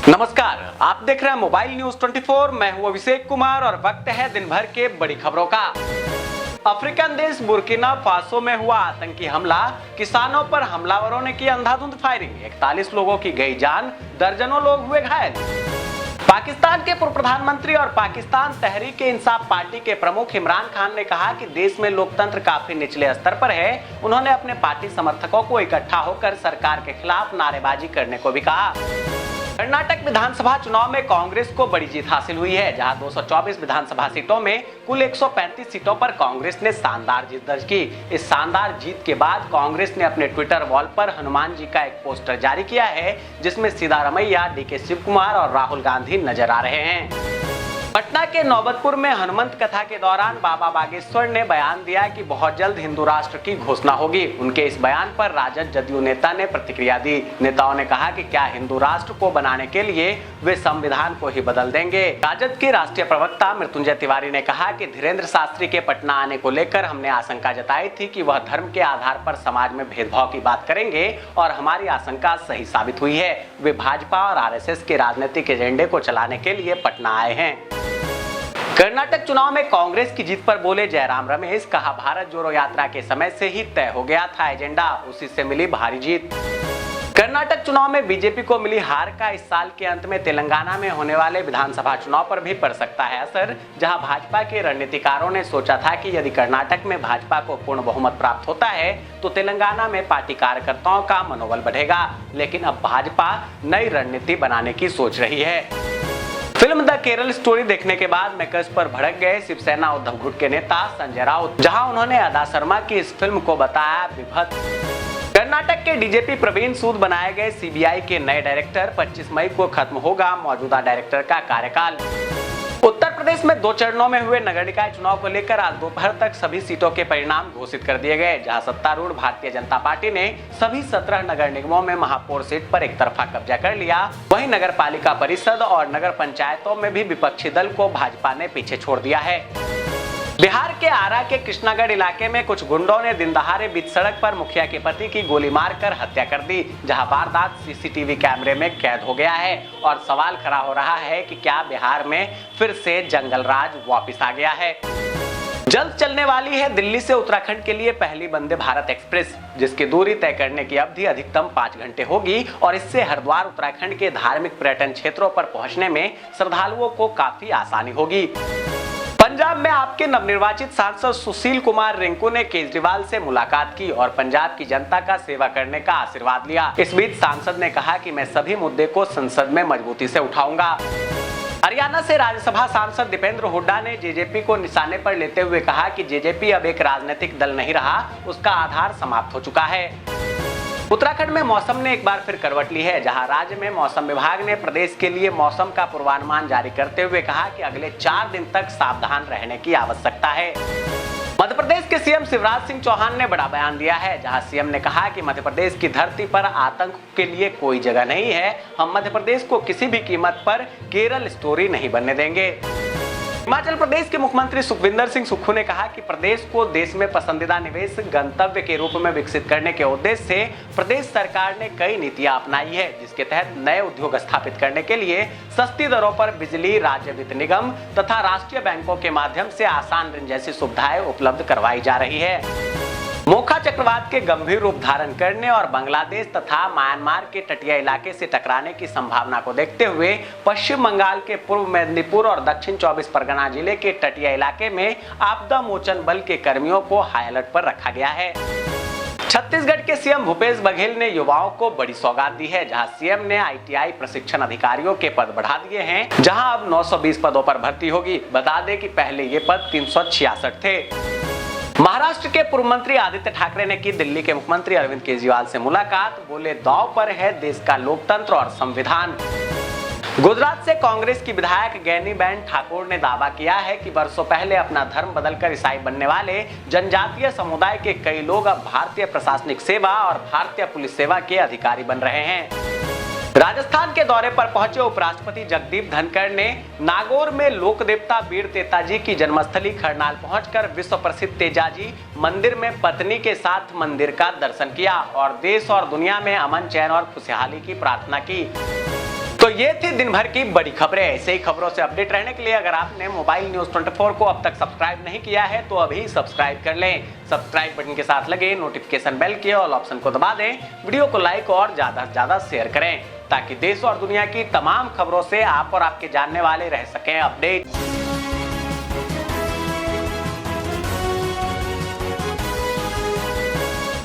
नमस्कार, आप देख रहे हैं मोबाइल न्यूज 24। मैं हूं अभिषेक कुमार और वक्त है दिन भर के बड़ी खबरों का। अफ्रीकन देश बुर्किना फासो में हुआ आतंकी हमला, किसानों पर हमलावरों ने की अंधाधुंध फायरिंग, 41 लोगों की गई जान, दर्जनों लोग हुए घायल। पाकिस्तान के पूर्व प्रधानमंत्री और पाकिस्तान तहरीक-ए-इंसाफ पार्टी के प्रमुख इमरान खान ने कहा कि देश में लोकतंत्र काफी निचले स्तर पर है। उन्होंने अपने पार्टी समर्थकों को इकट्ठा होकर सरकार के खिलाफ नारेबाजी करने को भी कहा। कर्नाटक विधानसभा चुनाव में कांग्रेस को बड़ी जीत हासिल हुई है, जहां 224 विधानसभा सीटों में कुल 135 सीटों पर कांग्रेस ने शानदार जीत दर्ज की। इस शानदार जीत के बाद कांग्रेस ने अपने ट्विटर वॉल पर हनुमान जी का एक पोस्टर जारी किया है, जिसमें सिद्धारमैया, डीके शिव कुमार और राहुल गांधी नजर आ रहे हैं। पटना के नौबतपुर में हनुमंत कथा के दौरान बाबा बागेश्वर ने बयान दिया कि बहुत जल्द हिंदू राष्ट्र की घोषणा होगी। उनके इस बयान पर राजद जदयू नेता ने प्रतिक्रिया दी। नेताओं ने कहा कि क्या हिंदू राष्ट्र को बनाने के लिए वे संविधान को ही बदल देंगे। राजद के राष्ट्रीय प्रवक्ता मृत्युंजय तिवारी ने कहा कि धीरेन्द्र शास्त्री के पटना आने को लेकर हमने आशंका जताई थी कि वह धर्म के आधार पर समाज में भेदभाव की बात करेंगे और हमारी आशंका सही साबित हुई है। वे भाजपा और आरएसएस के राजनीतिक एजेंडे को चलाने के लिए पटना आए हैं। कर्नाटक चुनाव में कांग्रेस की जीत पर बोले जयराम रमेश, कहा भारत जोड़ो यात्रा के समय से ही तय हो गया था एजेंडा, उसी से मिली भारी जीत। कर्नाटक चुनाव में बीजेपी को मिली हार का इस साल के अंत में तेलंगाना में होने वाले विधानसभा चुनाव पर भी पड़ सकता है असर, जहां भाजपा के रणनीतिकारों ने सोचा था कि यदि कर्नाटक में भाजपा को पूर्ण बहुमत प्राप्त होता है तो तेलंगाना में पार्टी कार्यकर्ताओं का मनोबल बढ़ेगा। लेकिन अब भाजपा नई रणनीति बनाने की सोच रही है। फिल्म द केरल स्टोरी देखने के बाद मेकर्स पर भड़क गए शिवसेना उद्धव गुट के नेता संजय राउत, जहां उन्होंने अदा शर्मा की इस फिल्म को बताया विभत्स। कर्नाटक के डीजीपी प्रवीण सूद बनाए गए सीबीआई के नए डायरेक्टर। 25 मई को खत्म होगा मौजूदा डायरेक्टर का कार्यकाल। उत्तर प्रदेश में 2 चरणों में हुए नगर निकाय चुनाव को लेकर आज दोपहर तक सभी सीटों के परिणाम घोषित कर दिए गए, जहां सत्तारूढ़ भारतीय जनता पार्टी ने सभी 17 नगर निगमों में महापौर सीट पर एक तरफा कब्जा कर लिया। वहीं नगर पालिका परिषद और नगर पंचायतों में भी विपक्षी दल को भाजपा ने पीछे छोड़ दिया है। बिहार के आरा के कृष्णागढ़ इलाके में कुछ गुंडों ने दिन दहाड़े बीच सड़क पर मुखिया के पति की गोली मारकर हत्या कर दी, जहां वारदात सीसीटीवी कैमरे में कैद हो गया है। और सवाल खड़ा हो रहा है कि क्या बिहार में फिर से जंगल राज वापस आ गया है। जल्द चलने वाली है दिल्ली से उत्तराखंड के लिए पहली वंदे भारत एक्सप्रेस, जिसकी दूरी तय करने की अवधि अधिकतम 5 घंटे होगी और इससे हरिद्वार उत्तराखंड के धार्मिक पर्यटन क्षेत्रों पर पहुंचने में श्रद्धालुओं को काफी आसानी होगी। पंजाब में आपके नवनिर्वाचित सांसद सुशील कुमार रिंकू ने केजरीवाल से मुलाकात की और पंजाब की जनता का सेवा करने का आशीर्वाद लिया। इस बीच सांसद ने कहा कि मैं सभी मुद्दे को संसद में मजबूती से उठाऊंगा। हरियाणा से राज्यसभा सांसद दीपेंद्र हुड्डा ने जेजेपी को निशाने पर लेते हुए कहा कि जेजेपी अब एक राजनीतिक दल नहीं रहा, उसका आधार समाप्त हो चुका है। उत्तराखंड में मौसम ने एक बार फिर करवट ली है, जहां राज्य में मौसम विभाग ने प्रदेश के लिए मौसम का पूर्वानुमान जारी करते हुए कहा कि अगले 4 दिन तक सावधान रहने की आवश्यकता है। मध्य प्रदेश के सीएम शिवराज सिंह चौहान ने बड़ा बयान दिया है, जहां सीएम ने कहा कि मध्य प्रदेश की धरती पर आतंक के लिए कोई जगह नहीं है। हम मध्य प्रदेश को किसी भी कीमत पर केरल स्टोरी नहीं बनने देंगे। हिमाचल प्रदेश के मुख्यमंत्री सुखविंदर सिंह सुक्खू ने कहा कि प्रदेश को देश में पसंदीदा निवेश गंतव्य के रूप में विकसित करने के उद्देश्य से प्रदेश सरकार ने कई नीतियां अपनाई है, जिसके तहत नए उद्योग स्थापित करने के लिए सस्ती दरों पर बिजली, राज्य वित्त निगम तथा राष्ट्रीय बैंकों के माध्यम से आसान ऋण जैसी सुविधाएं उपलब्ध करवाई जा रही है। मोखा चक्रवात के गंभीर रूप धारण करने और बांग्लादेश तथा म्यांमार के तटीय इलाके से टकराने की संभावना को देखते हुए पश्चिम बंगाल के पूर्व मेदिनीपुर और दक्षिण 24 परगना जिले के तटीय इलाके में आपदा मोचन बल के कर्मियों को हाई अलर्ट पर रखा गया है। छत्तीसगढ़ के सीएम भूपेश बघेल ने युवाओं को बड़ी सौगात दी है, जहां सीएम ने आईटीआई प्रशिक्षण अधिकारियों के पद बढ़ा दिए हैं, जहां अब 920 पदों पर भर्ती होगी। बता दें कि पहले ये पद 366 थे। महाराष्ट्र के पूर्व मंत्री आदित्य ठाकरे ने की दिल्ली के मुख्यमंत्री अरविंद केजरीवाल से मुलाकात, बोले दांव पर है देश का लोकतंत्र और संविधान। गुजरात से कांग्रेस की विधायक गैनीबेन ठाकुर ने दावा किया है कि वर्षों पहले अपना धर्म बदलकर ईसाई बनने वाले जनजातीय समुदाय के कई लोग अब भारतीय प्रशासनिक सेवा और भारतीय पुलिस सेवा के अधिकारी बन रहे हैं। राजस्थान के दौरे पर पहुंचे उपराष्ट्रपति जगदीप धनखड़ ने नागौर में लोक देवता वीर तेताजी की जन्मस्थली खरनाल पहुंचकर विश्व प्रसिद्ध तेजाजी मंदिर में पत्नी के साथ मंदिर का दर्शन किया और देश और दुनिया में अमन, चैन और खुशहाली की प्रार्थना की। तो ये थी दिन भर की बड़ी खबरें। ऐसे ही खबरों से अपडेट रहने के लिए अगर आपने मोबाइल न्यूज 24 को अब तक सब्सक्राइब नहीं किया है तो अभी सब्सक्राइब कर लें। सब्सक्राइब बटन के साथ लगे नोटिफिकेशन बेल के ऑल ऑप्शन को दबा दें। वीडियो को लाइक और ज्यादा से ज्यादा शेयर करें ताकि देश और दुनिया की तमाम खबरों से आप और आपके जानने वाले रह सकें अपडेट।